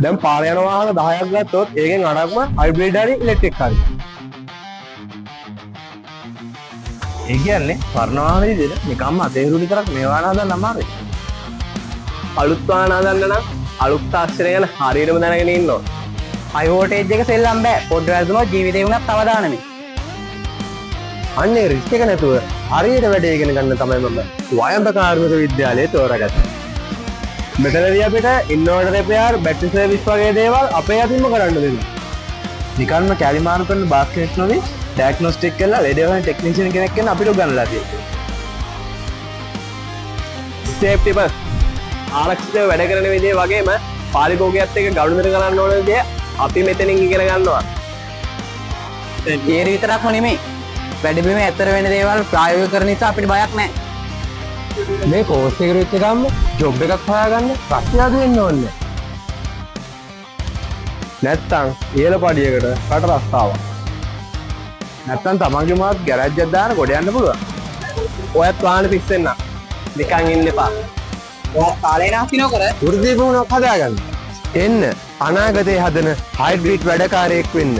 දැන් පාර යන වාහන 10ක් ගත්තොත් ඒකෙන් 8ක්ම හයිබ්‍රිඩ් හරි ඉලෙක්ට්‍රික් හරි. ඒ කියන්නේ වර්ණ වාහන විදිහට නිකම්ම අතේරු විතරක් මේ වාහන හදන්න අමාරුයි. අලුත් වාහන හදන්න නම් අලුත් තාක්ෂණය ගැන හරියටම දැනගෙන ඉන්න ඕන. හයි වෝල්ටේජ් එක සෙල්ලම් බෑ. පොඩ්ඩ වැරදුනොත් ජීවිතේ වුණත් අවදානමේ. අන්නේ රිස්ක් එක නැතුව හරියට වැඩේ ඉගෙන ගන්න තමයි මම වයඹ කාර්මික විද්‍යාලයේ තෝරාගත්තේ. මෙතනදී අපිට ඉන්වර්ටර් රිපෙයාර්, බැටරි සර්විස් වගේ දේවල් අපේ අතින්ම කරන්න දෙනවා. නිකන්ම කැලිමාරු කරන බාස් කෙනෙක් නොවේ ඩයග්නොස්ටික් කරලා ලෙඩ හොයන ටෙක්නීෂියන් කෙනෙක් වෙන අපිට උගන්වලා තියෙනවා. සේෆ්ටි බස් ආරක්ෂිතව වැඩ කරන විදිය වගේම පාරිභෝගිකයත් එක්ක ගනුදෙනු කරන්න ඕන විදිය අපි මෙතනින් ඉගෙන ගන්නවා. ඒ විතරක්ම නෙමෙයි. වැඩබිම ඇතර වෙන දේවල් ප්‍රායෝගික කරන නිසා අපිට බයක් නැහැ. මේ කෝස් එක ඉච්ච ගම්ම ජොබ් එකක් හොයාගන්න ප්‍රශ්නයක් දෙන්න ඕනේ. නැත්තම් ඉහළ පඩියකට කට රස්තාවක්. නැත්තම් තමන්ගේ මාත් ගෑරේජ් එකක් දාන කොට යන්න පුළුවන්. ඔයත් වාහන පිස්සෙන්න. නිකන් ඉන්න එපා. ඔය කාලේ නාස්ති නොකර වෘත්ති පුහුණුවක් හදාගන්න. එන්න අනාගතේ හදන හයිබ්‍රිඩ් වැඩකාරයෙක් වෙන්න.